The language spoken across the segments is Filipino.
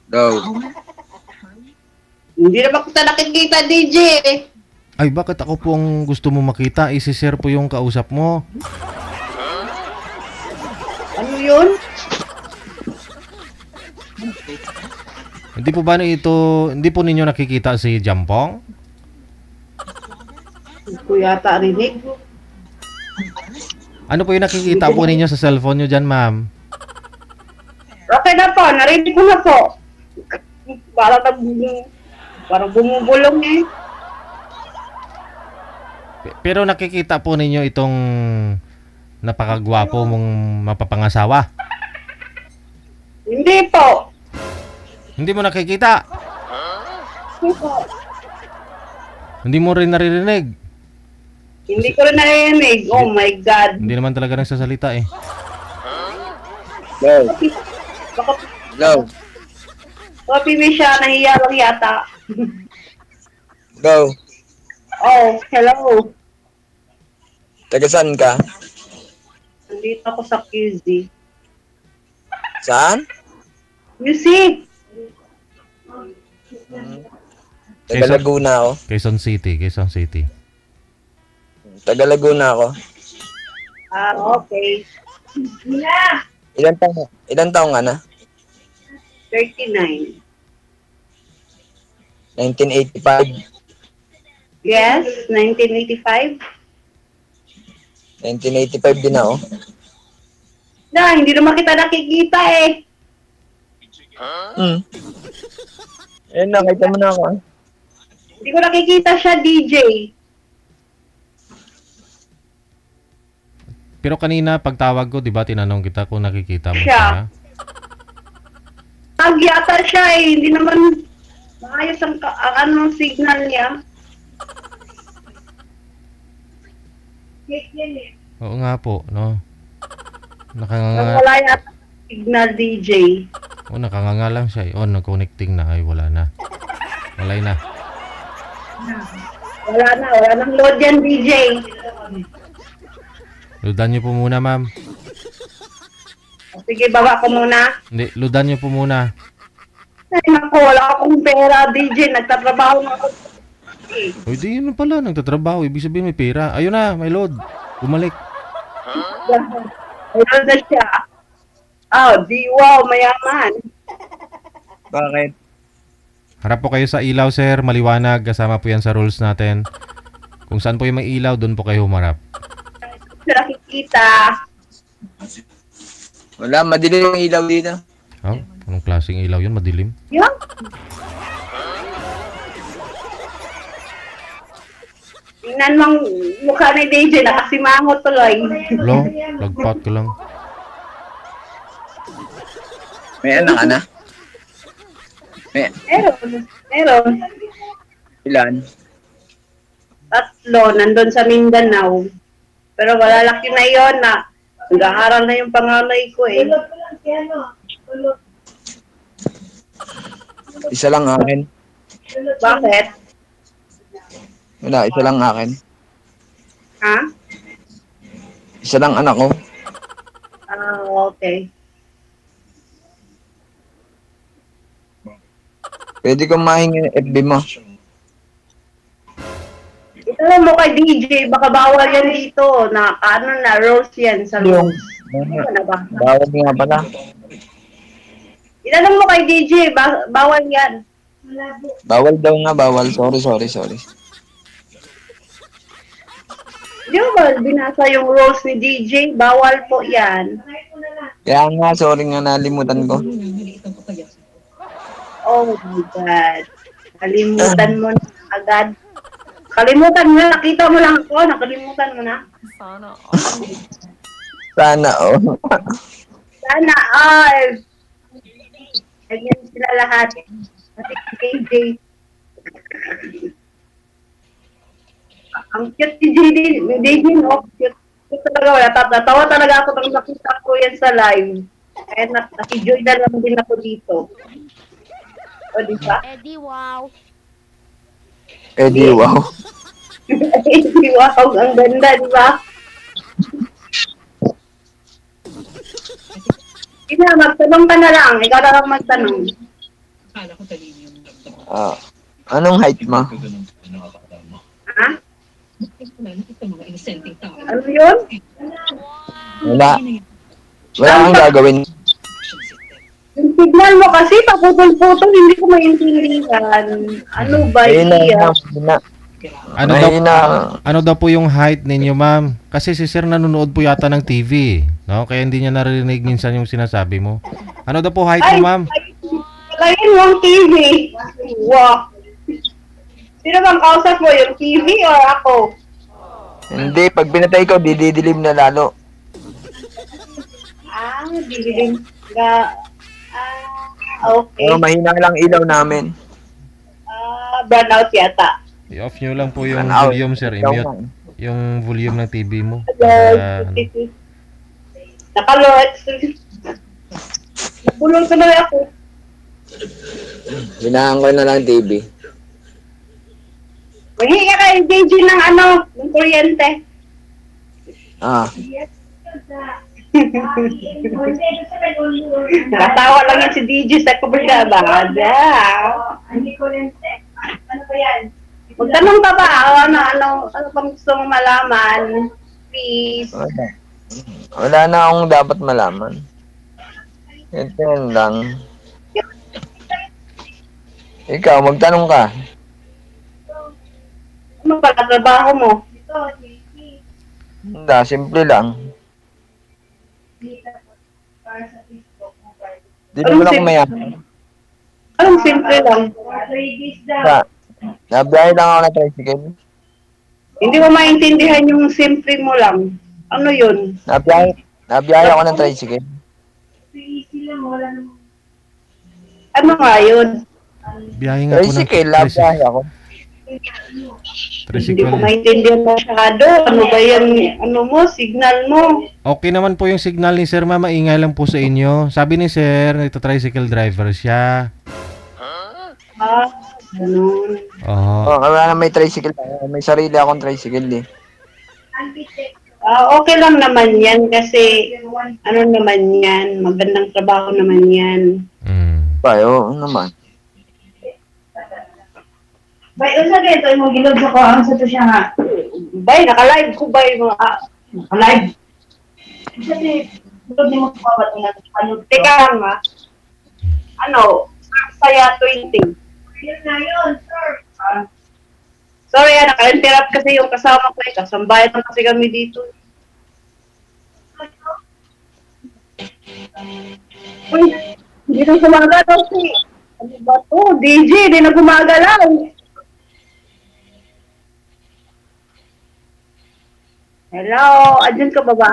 Go. Hindi naman kita nakikita, DJ. Ay, bakit ako po ang gusto mo makita? Isi-share po yung kausap mo. Ano yun? Hindi po ba hindi po ninyo nakikita si Jampong? Hindi ko yata rinig. Ano po yung nakikita po ninyo sa cellphone nyo dyan, ma'am? Okay na po, narinig ko na po. Parang bumubulong eh. Pero nakikita po ninyo itong napakagwapo mong mapapangasawa? Hindi po. Hindi mo nakikita? Hindi po. Hindi mo rin naririnig? Hindi ko rin narinig. Oh my God. Hindi naman talaga nagsasalita eh. Go. Baka Go. pipi siya, nahiya lang yata. Go. Oh, hello. Taga saan ka? Nandito ako sa QZ. Saan? QZ. Taga Laguna ako. Quezon City, Quezon City. Taga Laguna ako. Ah, okay. Ilan taong ka na? 39. 1985. Yes, 1985. 1985 din ako. Na, hindi naman kita nakikita eh. Nakita mo na ako. Hindi ko nakikita siya, DJ. Pero kanina pagtawag ko, 'di ba, tinanong kita kung nakikita mo Siya. siya. Yata siya eh. Hindi naman maayos ang anong signal niya. Oo nga po, no. Wala yata signal, DJ. Nakanganga lang siya. Nag-connecting na. Ay, wala na. Walay na. Wala nang load yan, DJ. Ludan niyo po muna, ma'am. Sige, baba ko muna. Hindi, ludan niyo po muna. Ay, naku, wala akong pera, DJ. Nagtatrabaho na ako. Uy, di yun pala. Nagtatrabaho. Ibig sabihin may pera. Ayun na, may load. Bumalik. Ayun na siya. Wow, mayaman. Bakit? Harap po kayo sa ilaw, sir. Maliwanag. Kasama po yan sa rules natin. Kung saan po yung may ilaw, doon po kayo humarap. Nakikita. Wala, madilim yung ilaw dito. Oh, anong klaseng ilaw yun? Madilim? Yan. Tingnan mong mukha ni DJ, nakasimangot tuloy. Lo, lagpat ka lang. May anak ka na? Meron. Ilan? 3, nandun sa Mindanao. Pero malalaki na yon na nag-aaral na yung panganay ko eh. Isa lang akin. Bakit? Wala, isa lang akin. Ha? Isa lang anak ko. Okay. Pwede kong mahingi FB mo. Alam mo kay DJ, baka bawal yan dito. Rules yan sa rules. Bawal nga pala. Itanong mo kay DJ, bawal yan. Bawal daw nga, bawal. Sorry. Di ba binasa yung rules ni DJ? Bawal po yan. Kaya nga, sorry nga, nalimutan ko. Oh my God. Kalimutan mo na agad. Kalimutan mo na. Nakita mo lang ako. Nakalimutan mo na. Sana, Sana all. Ganyan sila lahat. Pati KJ. Ang cute ni JD, no? Cute talaga. Natawa talaga ako nang nakita ko yan sa live. Kaya nakijoy na lang din ako dito. O, di ba? Eddie, wow. Eddie, wow. Eddie, wow. Ang ganda, di ba? Magtanong ka na lang. Ikaw na lang magtanong. Ah, anong height mo? Ha? Ano yun? Wala. Wala akong gagawin. Yung signal mo kasi, paputol-putol, hindi ko maintindihan. Ano ba Mahina, iya? mahina. Ano daw, Mahina. ano daw po yung height ninyo, ma'am? Kasi si sir nanonood po yata ng TV, no? Kaya hindi niya narinig minsan yung sinasabi mo. Ano daw po height Ay, mo, ma'am? palayin mo ang TV. Wow. Sino bang kausap mo, yung TV or ako? Hindi, pag pinatay ko, didilim na lalo. Ah, dilim. Okay. Pero mahina lang ilaw namin. Burnout yata. I-off nyo lang po yung Ano, volume, sir. ikaw I-mute nga. yung volume ng TV mo. Hello. Para, ano. Nakalot. Napulong ka na ako. Hinahan ko na lang TV. Mahinga ka engage ng ng kuryente. Ah, Nakatawa lang yan si DJ sa kabagaba. Hindi kuryente. Ano ba yan? Magtanong ka ba? Ano bang gusto mong malaman? Please. wala. Wala na akong dapat malaman. Ito yun lang. Ikaw, magtanong ka. Ano pala trabaho mo? Hindi, simple lang. Di naman ako mayaman. Anong simple lang? Nabiyahe lang ako na tricycle. Hindi mo maintindihan yung simple mo lang. Ano yun? Nabiyahe ako ng tricycle. Ano nga yun? biyahe nga po ng Tricycle, nabiyahe ako. Hindi ko tricycle. maintindihan masyado. Ano ba yan? Ano mo? Signal mo? Okay naman po yung signal ni sir, ma'am. Maingay lang po sa inyo. Sabi ni sir, ito tricycle driver siya. Ganun. Oo. Oh, wala na may tricycle. May sarili akong tricycle eh. Okay lang naman yan kasi ano naman yan, magandang trabaho naman yan. Bayo, naman. Bay, unsa dito imong gilod sa kuha sa to siya nga. Bay, naka-live ko bay mga naka-live. Unsa di gilod nimo sa kuha ba ano? Teka lang ha. Ano, saya 20. Yun na yun, sir. Sorry, naka-interrupt kasi yung kasama ko eh. Kasambayan lang kasi kami dito. Uy, hindi na gumagalaw si... Ano ba to? DJ, hindi na gumagalaw. Hello, andyan ka ba ba?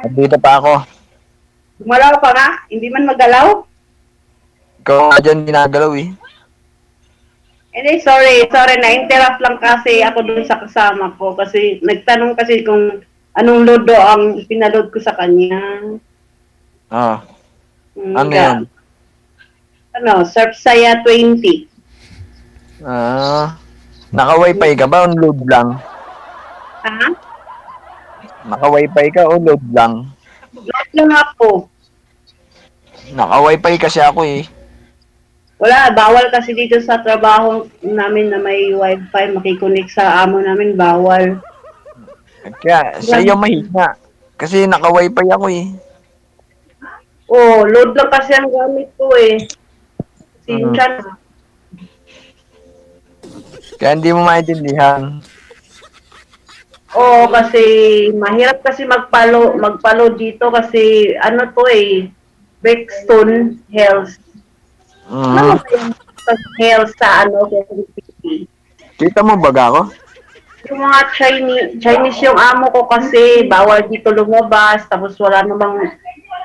Dito pa ako. Gumalaw pa nga? Hindi man magalaw? Ikaw nga dyan ginagalaw eh. Hindi, sorry, na-interrupt lang kasi ako dun sa kasama ko kasi nagtanong kasi kung anong lodo ang pinaload ko sa kanya. Ah, ano yan? Ano, Surfsaya 20. Ah, naka-wifi ka ba o load lang? Ha? Naka-wifi ka o load lang? Load lang ako. Naka-wifi kasi ako eh. Wala, bawal kasi dito sa trabaho namin na may wifi, makikonik sa amo namin, bawal. Kaya sa iyo mahina. Kasi naka-wifi ako eh. Oh, load lang kasi ang gamit ko eh. Sinchan. Kaya hindi mo maintindihan. Oo, kasi mahirap kasi magpalo dito kasi ano to eh, Brixton Hills. Ano ba yung Hills sa Quezon City? Kita mo baga ako? Yung mga Chinese yung amo ko kasi bawal dito lumabas, tapos wala namang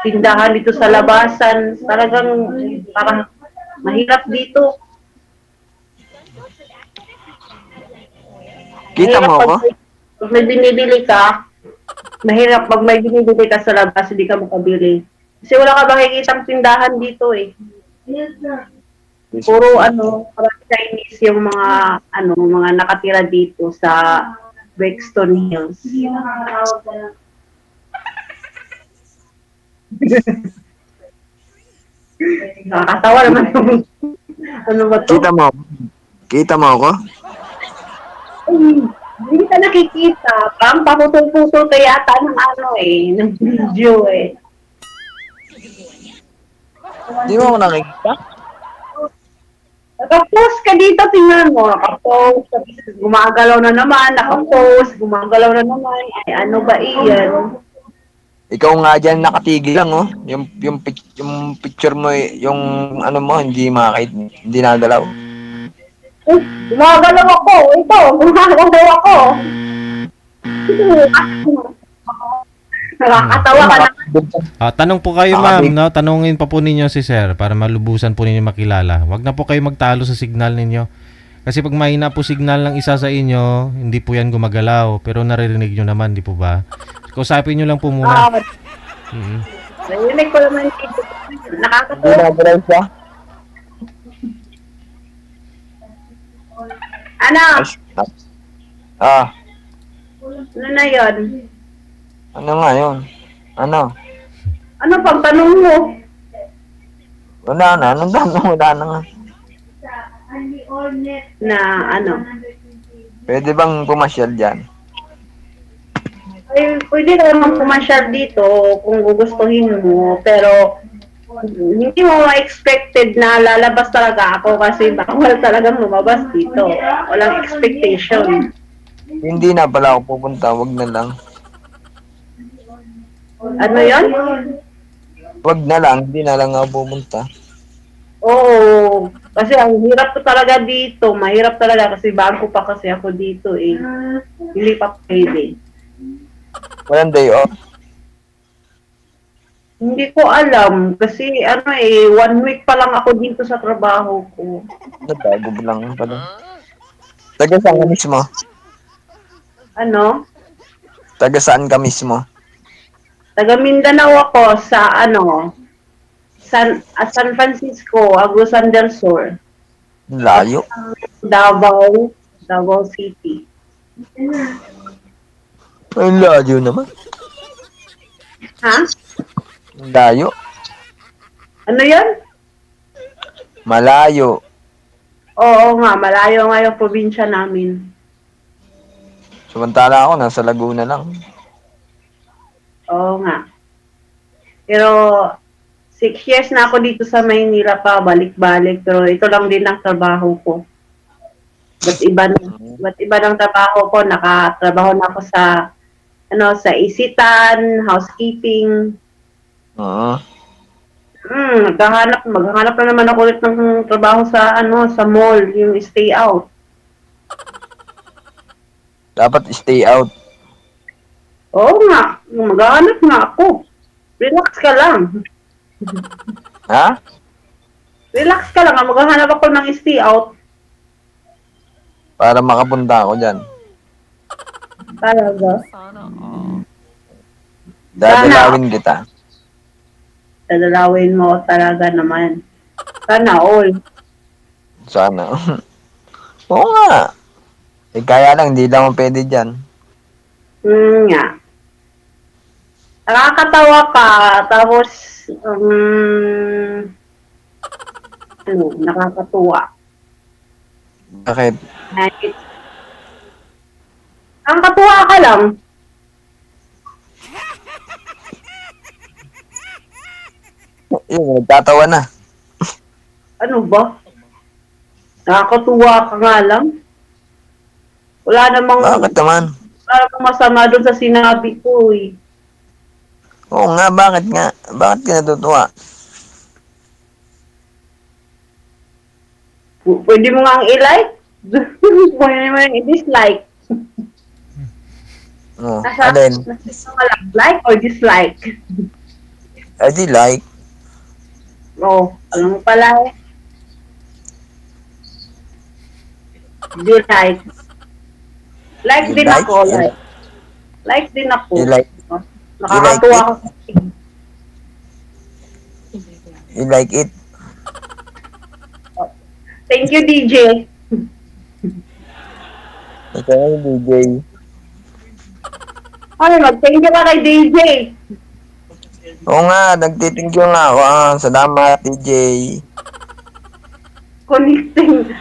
tindahan dito sa labasan. Talagang parang mahirap dito. Kita mo ako? Pag may binibili ka, mahirap pag may binibili ka sa labas, hindi ka makabili. Kasi wala ka makikitang tindahan dito eh. Puro parang Chinese yung mga nakatira dito sa Brixton Hills. Nakakatawa naman yung Ano ba to? Kita mo ako? Ay, hindi ka nakikita. Parang paputol-putol ka yata ng ng video eh. Di mo ako nakikita? Naka-post ka dito, tingnan mo. Naka-post, gumagalaw na naman. Naka-post, gumagalaw na naman. Ay, ano ba iyan? Ikaw nga dyan nakatigil lang, oh. Yung picture mo, yung ano mo, hindi makakita, hindi nagalaw. Gumagalaw ako. Ito, gumagalaw ako. Nakakatawa ka naman. Tanong po kayo, ma'am, no? Tanungin pa po ninyo si sir para malubusan po ninyo makilala. Huwag na po kayo magtalo sa signal ninyo. Kasi pag mahina po signal ng isa sa inyo, hindi po yan gumagalaw. Pero naririnig nyo naman, di po ba? Kausapin nyo lang po muna. Narinig ko naman dito. Hindi Nakakatawa. nagalaw siya? Ano? Ano na yun? Ano nga yun? Ano? Ano pang tanong mo? Wala na nga. Na ano? Pwede bang pumasyal dyan? Ay, pwede ka naman pumasyal dito kung gugustuhin mo, pero hindi mo ma-expected na lalabas talaga ako kasi bawal talagang lumabas dito. Walang expectation. Hindi na pala ako pupunta, wag na lang. Ano yon? Wag na lang, hindi na lang ako pupunta. Oo, kasi ang hirap ko talaga dito. Mahirap talaga kasi bago pa kasi ako dito eh. Hindi pa pwede. Walang day off. Hindi ko alam kasi 1 week pa lang ako dito sa trabaho ko. Bago lang pala. Taga saan ka mismo? Ano? Taga saan ka mismo? Taga Mindanao ako sa San Francisco, Agusan del Sur. Layo. Davao City. Ay, layo naman. Ha? Layo. Ano yan? Malayo. Oo nga, malayo nga yung probinsya namin. Samantala ako, nasa Laguna lang. Oo nga. Pero 6 years na ako dito sa Maynila pa, balik-balik. Pero ito lang din ang trabaho ko. Ba't iba ng trabaho ko? Nakatrabaho na ako sa isitan, housekeeping. Oo. Maghahanap na naman ako ulit ng trabaho sa mall, yung stay out. Dapat stay out. Oo nga, maghahanap nga ako. Relax ka lang. Ha? Relax ka lang, maghahanap ako ng stay out. Para makapunta ako dyan. Talaga? Dadalawin kita. Dadalawin mo talaga naman. Sana all. Sana. Oo nga. Kaya lang, hindi lang ako pwede dyan. Nga. Nakakatawa ka, tapos, nakakatuwa. Bakit? Nakakatuwa ka lang. Yun, nagtatawa na. Ano ba? Nakakatuwa ka nga lang. Wala namang masama doon sa sinabi ko eh. Oo nga, bakit nga? Bakit ka natutuwa? Pwede mo nga ang i-like. Pwede mo nga i-dislike. Oo, Nasa alin? like or dislike? I di like. Oo, alam mo pala eh. Dislike. Like din Like? ako. Like din ako. You like? Nakakatuwa You ako. You like it? Thank you, DJ. Ikaw yung DJ. Ano, mag-thank you ka kay DJ. Oo nga, nagtitingyo nga ako. Salamat, DJ. connecting.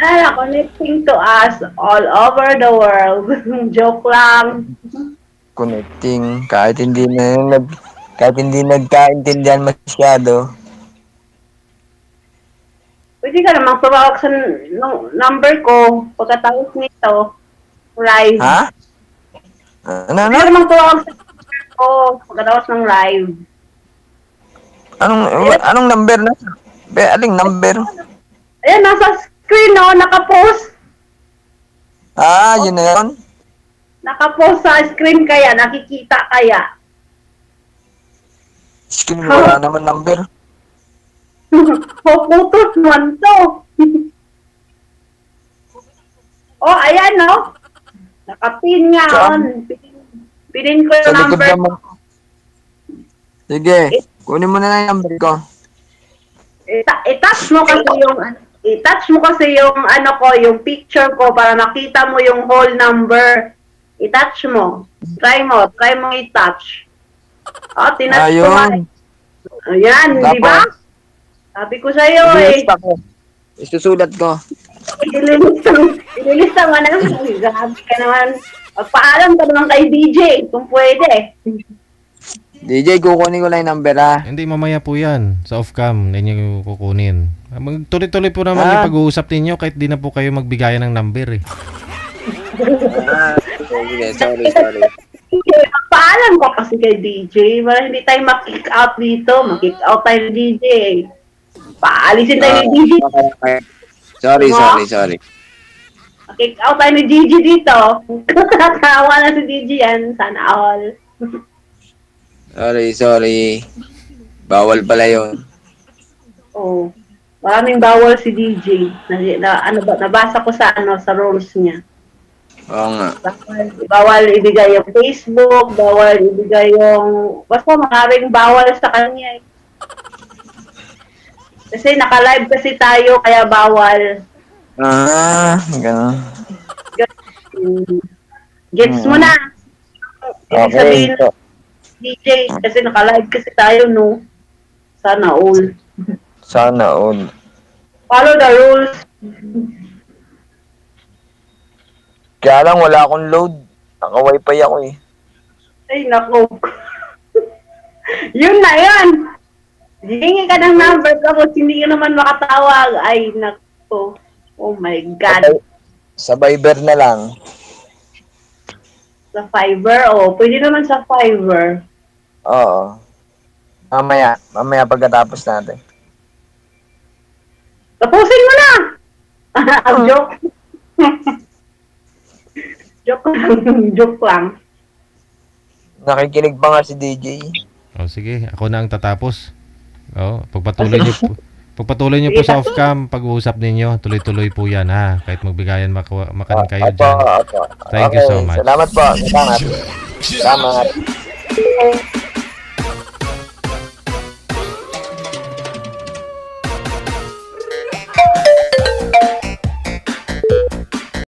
Connecting to us all over the world. Joke lang. Connecting. Kahit hindi nagkaintindihan masyado. Pwede ka namang tumawag sa number ko pagkatapos nito. Live. Ha? Ano? Pwede ka namang tumawag sa number ko pagkatapos ng live. Anong number na? Aling number? Ayan, nasa screen, no? Nakapost. Yun na yun? Nakapost sa screen kaya, nakikita kaya. Screen, wala naman number. Puputos man to. Ayan, no? Nakapin nga, Saan? on. Pinin ko yung Sa likod number. naman. Sige, kunin mo na lang yung number ko. I-touch mo kasi yung yung picture ko para makita mo yung whole number. I-touch mo. Try mo i-touch. Tinouch ko nga. Ayun. Ayan, di ba? Sabi ko sa'yo Ililista ko. Isusulat ko. Ililista mo na. Grabe ka naman. Magpaalam ka naman kay DJ kung pwede. DJ, kukunin ko lang yung number, ha? Hindi, mamaya po yan. Sa off-cam, hindi nyo kukunin. Tuloy-tuloy po naman yung pag-uusap ninyo kahit di na po kayo magbigayan ng number, eh. Sorry. Magpaalam ko kasi kay DJ para hindi tayo mag-kick out dito. Mag-kick out tayo ni DJ. Paalisin tayo ni DJ. Sorry. Mag-kick out tayo ni DJ dito. Nakakawa na si DJ yan. Sana all. Sorry. Bawal pala yun. Maraming bawal si DJ. Nabasa ko sa rules niya. Oo nga. Bawal ibigay yung Facebook, bawal ibigay yung... Basta maraming bawal sa kanya. Kasi naka-live kasi tayo, kaya bawal. Ganun. Gets mo na. Ibig sabihin, DJ, kasi naka-live kasi tayo, no? Sana all. Follow the rules. Kaya lang, wala akong load. Naka-wifi ako, eh. Ay, nako. Yun na yun. Hihingi ka ng number tapos hindi ka naman makatawag. Ay, nako. Oh my God. Sa Viber na lang. Sa Fiverr? Pwede naman sa Fiverr. Oo. Mamaya pagkatapos natin. Tapusin mo na! Joke. Joke lang. Nakikinig pa nga si DJ. Sige, ako na ang tatapos. Pagpatuloy niyo po sa off-cam, pag-uusap ninyo, tuloy-tuloy po yan, ha? Kahit magbigayan makanin kayo dyan. Thank you so much. Salamat po. Salamat.